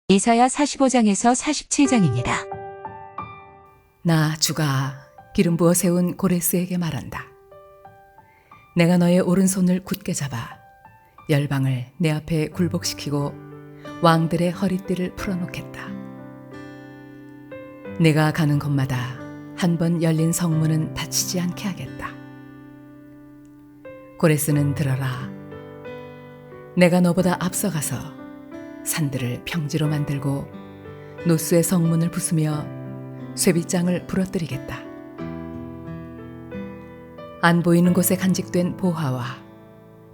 이사야 45장에서 47장입니다. 나 주가 기름 부어 세운 고레스에게 말한다. 내가 너의 오른손을 굳게 잡아 열방을 내 앞에 굴복시키고 왕들의 허리띠를 풀어놓겠다. 내가 가는 곳마다 한 번 열린 성문은 닫히지 않게 하겠다. 고레스는 들어라. 내가 너보다 앞서가서 산들을 평지로 만들고 노스의 성문을 부수며 쇠빗장을 부러뜨리겠다. 안 보이는 곳에 간직된 보화와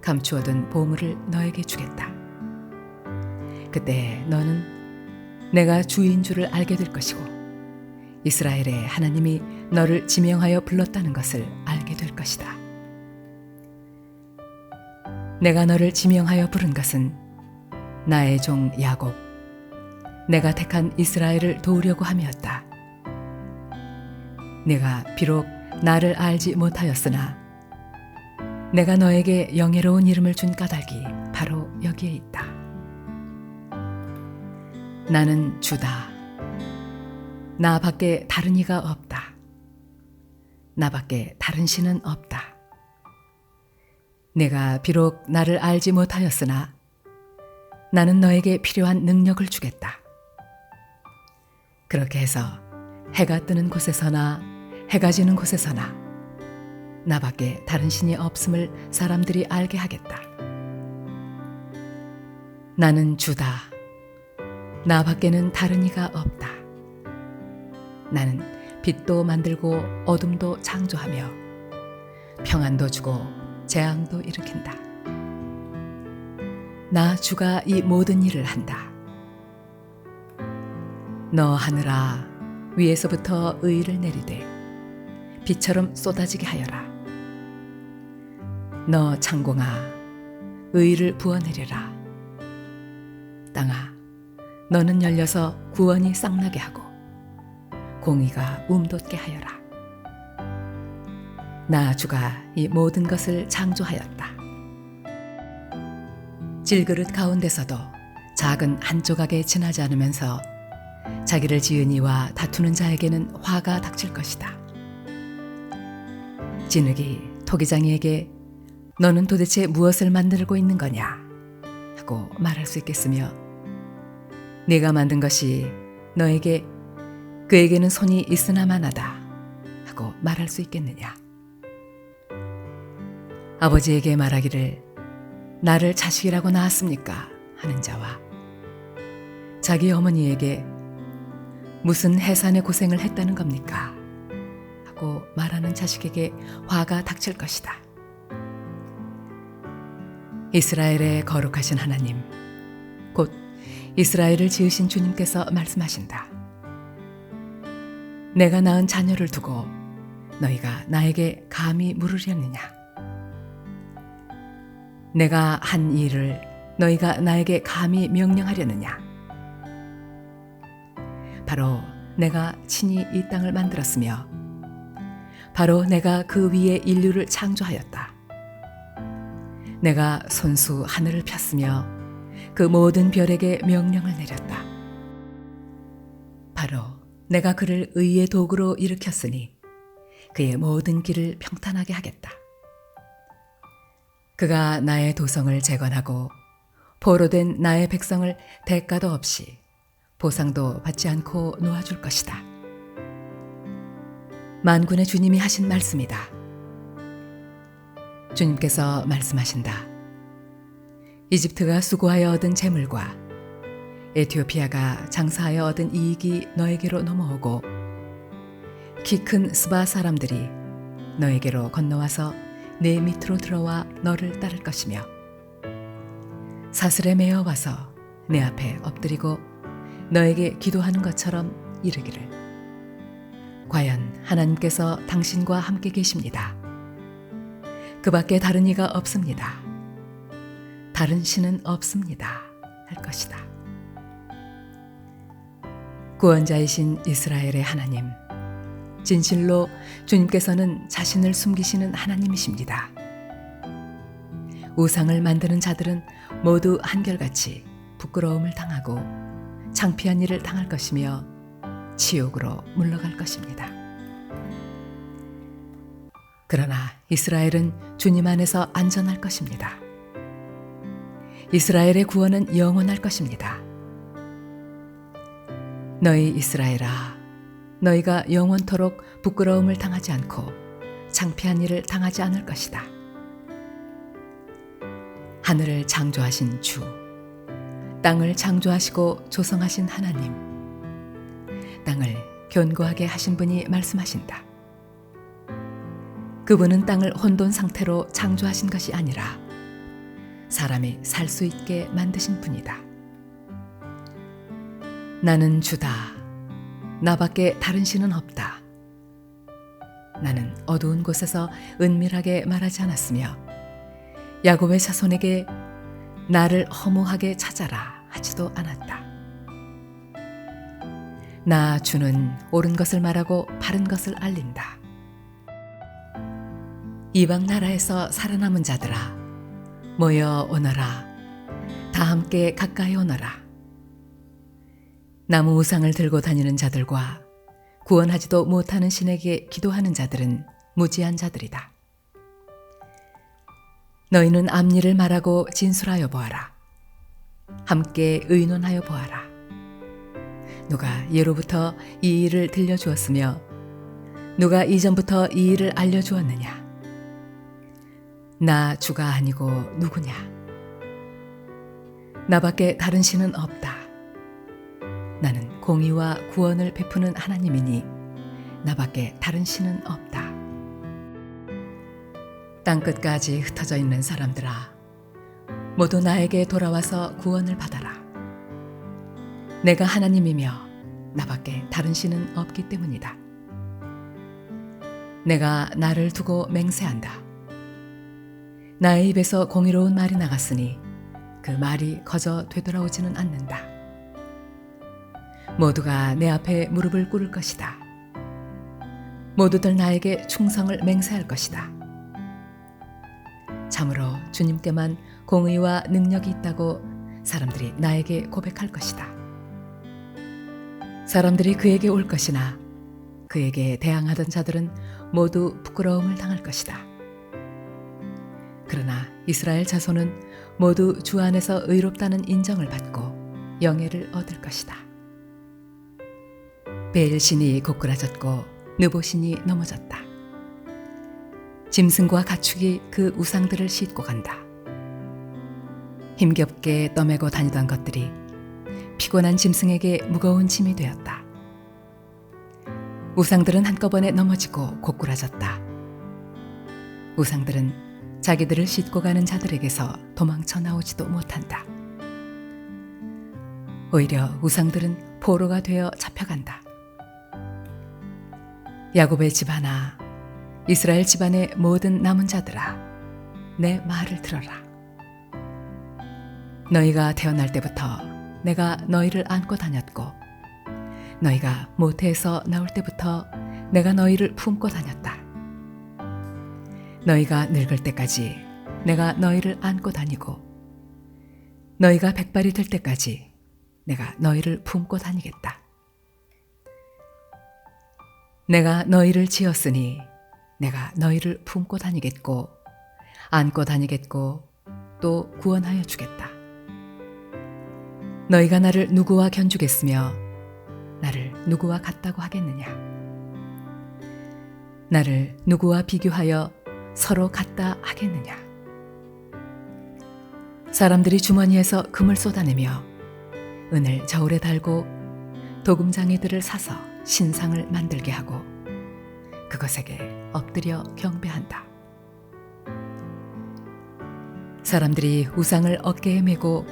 감추어둔 보물을 너에게 주겠다. 그때 너는 내가 주인 줄을 알게 될 것이고 이스라엘의 하나님이 너를 지명하여 불렀다는 것을 알게 될 것이다. 내가 너를 지명하여 부른 것은 나의 종 야곱, 내가 택한 이스라엘을 도우려고 함이었다. 내가 비록 나를 알지 못하였으나 내가 너에게 영예로운 이름을 준 까닭이 바로 여기에 있다. 나는 주다. 나 밖에 다른 이가 없다. 나 밖에 다른 신은 없다. 내가 비록 나를 알지 못하였으나 나는 너에게 필요한 능력을 주겠다. 그렇게 해서 해가 뜨는 곳에서나 해가 지는 곳에서나 나밖에 다른 신이 없음을 사람들이 알게 하겠다. 나는 주다. 나 밖에는 다른 이가 없다. 나는 빛도 만들고 어둠도 창조하며 평안도 주고 재앙도 일으킨다. 나 주가 이 모든 일을 한다. 너 하늘아, 위에서부터 의를 내리되 비처럼 쏟아지게 하여라. 너 창공아, 의를 부어내려라. 땅아, 너는 열려서 구원이 싹나게 하고 공의가 움돋게 하여라. 나 주가 이 모든 것을 창조하였다. 질그릇 가운데서도 작은 한 조각에 지나지 않으면서 자기를 지은 이와 다투는 자에게는 화가 닥칠 것이다. 진흙이 토기장이에게 너는 도대체 무엇을 만들고 있는 거냐 하고 말할 수 있겠으며 네가 만든 것이 너에게 그에게는 손이 있으나마나다 하고 말할 수 있겠느냐. 아버지에게 말하기를 나를 자식이라고 낳았습니까? 하는 자와 자기 어머니에게 무슨 해산의 고생을 했다는 겁니까? 하고 말하는 자식에게 화가 닥칠 것이다. 이스라엘의 거룩하신 하나님, 곧 이스라엘을 지으신 주님께서 말씀하신다. 내가 낳은 자녀를 두고 너희가 나에게 감히 물으려느냐? 내가 한 일을 너희가 나에게 감히 명령하려느냐? 바로 내가 친히 이 땅을 만들었으며 바로 내가 그 위에 인류를 창조하였다. 내가 손수 하늘을 폈으며 그 모든 별에게 명령을 내렸다. 바로 내가 그를 의의 도구로 일으켰으니 그의 모든 길을 평탄하게 하겠다. 그가 나의 도성을 재건하고 포로된 나의 백성을 대가도 없이 보상도 받지 않고 놓아줄 것이다. 만군의 주님이 하신 말씀이다. 주님께서 말씀하신다. 이집트가 수고하여 얻은 재물과 에티오피아가 장사하여 얻은 이익이 너에게로 넘어오고 키 큰 스바 사람들이 너에게로 건너와서 내 밑으로 들어와 너를 따를 것이며 사슬에 매어 와서 내 앞에 엎드리고 너에게 기도하는 것처럼 이르기를 과연 하나님께서 당신과 함께 계십니다. 그 밖에 다른 이가 없습니다. 다른 신은 없습니다. 할 것이다. 구원자이신 이스라엘의 하나님, 진실로 주님께서는 자신을 숨기시는 하나님이십니다. 우상을 만드는 자들은 모두 한결같이 부끄러움을 당하고 창피한 일을 당할 것이며 지옥으로 물러갈 것입니다. 그러나 이스라엘은 주님 안에서 안전할 것입니다. 이스라엘의 구원은 영원할 것입니다. 너희 이스라엘아, 너희가 영원토록 부끄러움을 당하지 않고 창피한 일을 당하지 않을 것이다. 하늘을 창조하신 주, 땅을 창조하시고 조성하신 하나님, 땅을 견고하게 하신 분이 말씀하신다. 그분은 땅을 혼돈 상태로 창조하신 것이 아니라 사람이 살 수 있게 만드신 분이다. 나는 주다. 나밖에 다른 신은 없다. 나는 어두운 곳에서 은밀하게 말하지 않았으며 야곱의 자손에게 나를 허무하게 찾아라 하지도 않았다. 나 주는 옳은 것을 말하고 바른 것을 알린다. 이방 나라에서 살아남은 자들아, 모여 오너라. 다 함께 가까이 오너라. 나무 우상을 들고 다니는 자들과 구원하지도 못하는 신에게 기도하는 자들은 무지한 자들이다. 너희는 앞일을 말하고 진술하여 보아라. 함께 의논하여 보아라. 누가 예로부터 이 일을 들려주었으며 누가 이전부터 이 일을 알려주었느냐? 나 주가 아니고 누구냐? 나밖에 다른 신은 없다. 나는 공의와 구원을 베푸는 하나님이니 나밖에 다른 신은 없다. 땅끝까지 흩어져 있는 사람들아, 모두 나에게 돌아와서 구원을 받아라. 내가 하나님이며 나밖에 다른 신은 없기 때문이다. 내가 나를 두고 맹세한다. 나의 입에서 공의로운 말이 나갔으니 그 말이 거저 되돌아오지는 않는다. 모두가 내 앞에 무릎을 꿇을 것이다. 모두들 나에게 충성을 맹세할 것이다. 참으로 주님께만 공의와 능력이 있다고 사람들이 나에게 고백할 것이다. 사람들이 그에게 올 것이나 그에게 대항하던 자들은 모두 부끄러움을 당할 것이다. 그러나 이스라엘 자손은 모두 주 안에서 의롭다는 인정을 받고 영예를 얻을 것이다. 베엘신이 고꾸라졌고 느보신이 넘어졌다. 짐승과 가축이 그 우상들을 싣고 간다. 힘겹게 떠매고 다니던 것들이 피곤한 짐승에게 무거운 짐이 되었다. 우상들은 한꺼번에 넘어지고 고꾸라졌다. 우상들은 자기들을 싣고 가는 자들에게서 도망쳐 나오지도 못한다. 오히려 우상들은 포로가 되어 잡혀간다. 야곱의 집안아, 이스라엘 집안의 모든 남은 자들아, 내 말을 들어라. 너희가 태어날 때부터 내가 너희를 안고 다녔고 너희가 모태에서 나올 때부터 내가 너희를 품고 다녔다. 너희가 늙을 때까지 내가 너희를 안고 다니고 너희가 백발이 될 때까지 내가 너희를 품고 다니겠다. 내가 너희를 지었으니 내가 너희를 품고 다니겠고 안고 다니겠고 또 구원하여 주겠다. 너희가 나를 누구와 견주겠으며 나를 누구와 같다고 하겠느냐? 나를 누구와 비교하여 서로 같다 하겠느냐? 사람들이 주머니에서 금을 쏟아내며 은을 저울에 달고 도금장이들을 사서 신상을 만들게 하고 그것에게 엎드려 경배한다. 사람들이 우상을 어깨에 메고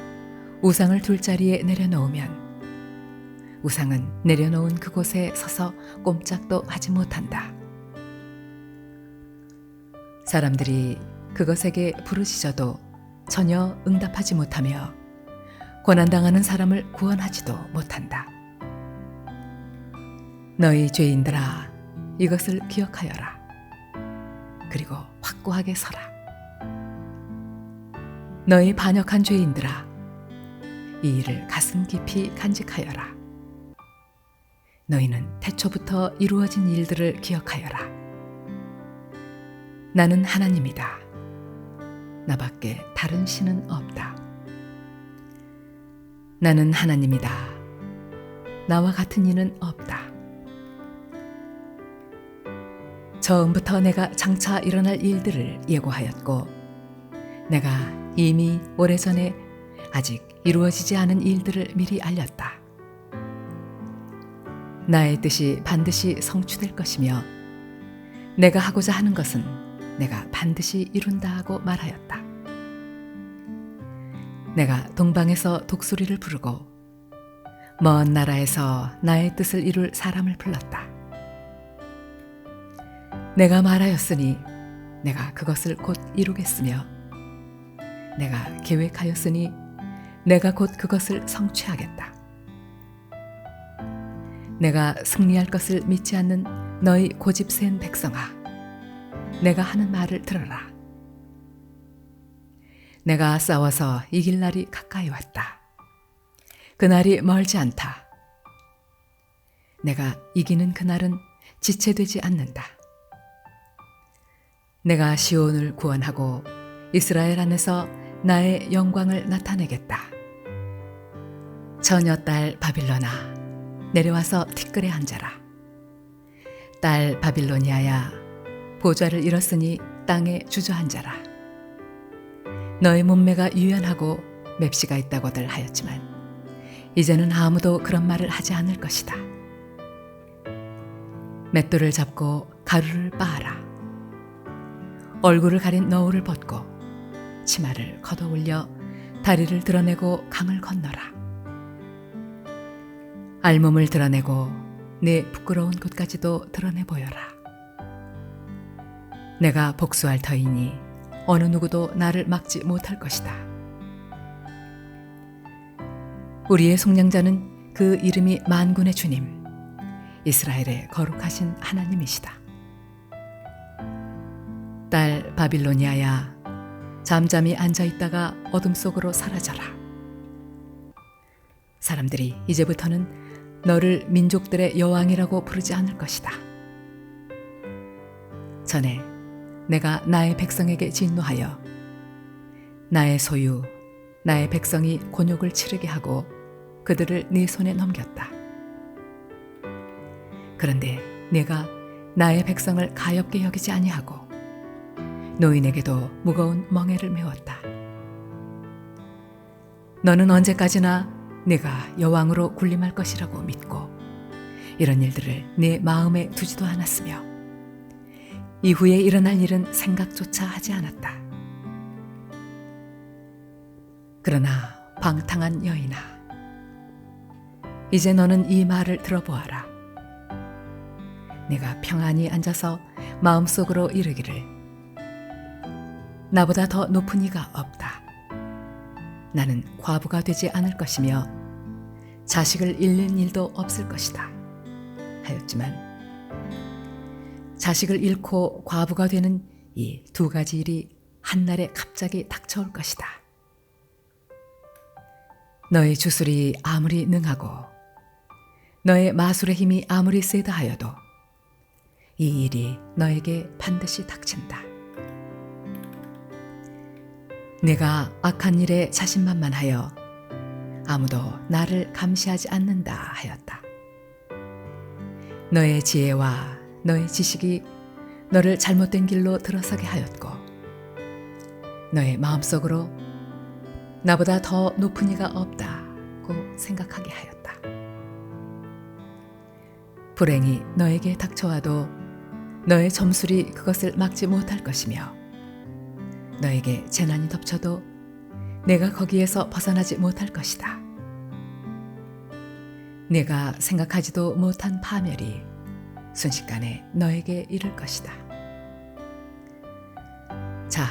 우상을 둘 자리에 내려놓으면 우상은 내려놓은 그곳에 서서 꼼짝도 하지 못한다. 사람들이 그것에게 부르짖어도 전혀 응답하지 못하며 고난당하는 사람을 구원하지도 못한다. 너희 죄인들아, 이것을 기억하여라. 그리고 확고하게 서라. 너희 반역한 죄인들아, 이 일을 가슴 깊이 간직하여라. 너희는 태초부터 이루어진 일들을 기억하여라. 나는 하나님이다. 나밖에 다른 신은 없다. 나는 하나님이다. 나와 같은 이는 없다. 처음부터 내가 장차 일어날 일들을 예고하였고, 내가 이미 오래전에 아직 이루어지지 않은 일들을 미리 알렸다. 나의 뜻이 반드시 성취될 것이며, 내가 하고자 하는 것은 내가 반드시 이룬다 하고 말하였다. 내가 동방에서 독수리를 부르고 먼 나라에서 나의 뜻을 이룰 사람을 불렀다. 내가 말하였으니 내가 그것을 곧 이루겠으며, 내가 계획하였으니 내가 곧 그것을 성취하겠다. 내가 승리할 것을 믿지 않는 너희 고집센 백성아, 내가 하는 말을 들어라. 내가 싸워서 이길 날이 가까이 왔다. 그날이 멀지 않다. 내가 이기는 그날은 지체되지 않는다. 내가 시온을 구원하고 이스라엘 안에서 나의 영광을 나타내겠다. 처녀 딸 바빌론아, 내려와서 티끌에 앉아라. 딸 바빌로니아야, 보좌를 잃었으니 땅에 주저앉아라. 너의 몸매가 유연하고 맵시가 있다고들 하였지만 이제는 아무도 그런 말을 하지 않을 것이다. 맷돌을 잡고 가루를 빻아라. 얼굴을 가린 너울을 벗고 치마를 걷어올려 다리를 드러내고 강을 건너라. 알몸을 드러내고 내 부끄러운 곳까지도 드러내 보여라. 내가 복수할 터이니 어느 누구도 나를 막지 못할 것이다. 우리의 속량자는 그 이름이 만군의 주님, 이스라엘의 거룩하신 하나님이시다. 딸 바빌로니아야, 잠잠히 앉아있다가 어둠 속으로 사라져라. 사람들이 이제부터는 너를 민족들의 여왕이라고 부르지 않을 것이다. 전에 내가 나의 백성에게 진노하여 나의 소유, 나의 백성이 곤욕을 치르게 하고 그들을 네 손에 넘겼다. 그런데 내가 나의 백성을 가엾게 여기지 아니하고 노인에게도 무거운 멍에를 메웠다. 너는 언제까지나 내가 여왕으로 군림할 것이라고 믿고 이런 일들을 내 마음에 두지도 않았으며 이후에 일어날 일은 생각조차 하지 않았다. 그러나 방탕한 여인아, 이제 너는 이 말을 들어보아라. 내가 평안히 앉아서 마음속으로 이르기를, 나보다 더 높은 이가 없다. 나는 과부가 되지 않을 것이며 자식을 잃는 일도 없을 것이다 하였지만, 자식을 잃고 과부가 되는 이 두 가지 일이 한날에 갑자기 닥쳐올 것이다. 너의 주술이 아무리 능하고 너의 마술의 힘이 아무리 세다 하여도 이 일이 너에게 반드시 닥친다. 내가 악한 일에 자신만만하여 아무도 나를 감시하지 않는다 하였다. 너의 지혜와 너의 지식이 너를 잘못된 길로 들어서게 하였고, 너의 마음속으로 나보다 더 높은 이가 없다고 생각하게 하였다. 불행이 너에게 닥쳐와도 너의 점술이 그것을 막지 못할 것이며, 너에게 재난이 덮쳐도 내가 거기에서 벗어나지 못할 것이다. 내가 생각하지도 못한 파멸이 순식간에 너에게 이를 것이다. 자,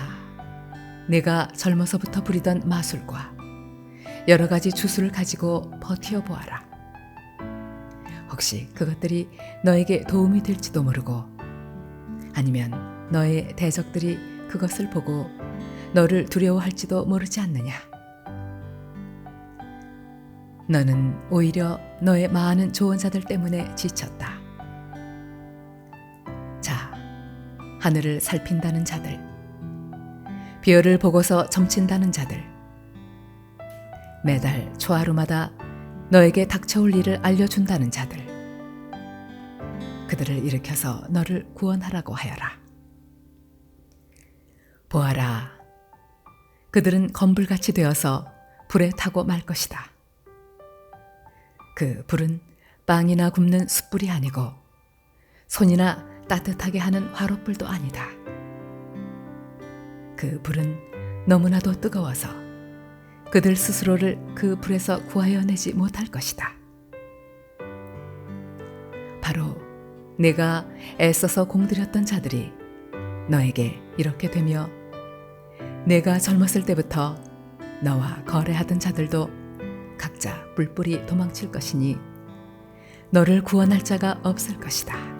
내가 젊어서부터 부리던 마술과 여러 가지 주술을 가지고 버티어 보아라. 혹시 그것들이 너에게 도움이 될지도 모르고, 아니면 너의 대적들이 그것을 보고 너를 두려워할지도 모르지 않느냐. 너는 오히려 너의 많은 좋은 자들 때문에 지쳤다. 자, 하늘을 살핀다는 자들, 별을 보고서 점친다는 자들, 매달 초하루마다 너에게 닥쳐올 일을 알려준다는 자들, 그들을 일으켜서 너를 구원하라고 하여라. 보아라, 그들은 검불같이 되어서 불에 타고 말 것이다. 그 불은 빵이나 굽는 숯불이 아니고 손이나 따뜻하게 하는 화롯불도 아니다. 그 불은 너무나도 뜨거워서 그들 스스로를 그 불에서 구하여 내지 못할 것이다. 바로 내가 애써서 공들였던 자들이 너에게 이렇게 되며 내가 젊었을 때부터 너와 거래하던 자들도 각자 뿔뿔이 도망칠 것이니 너를 구원할 자가 없을 것이다.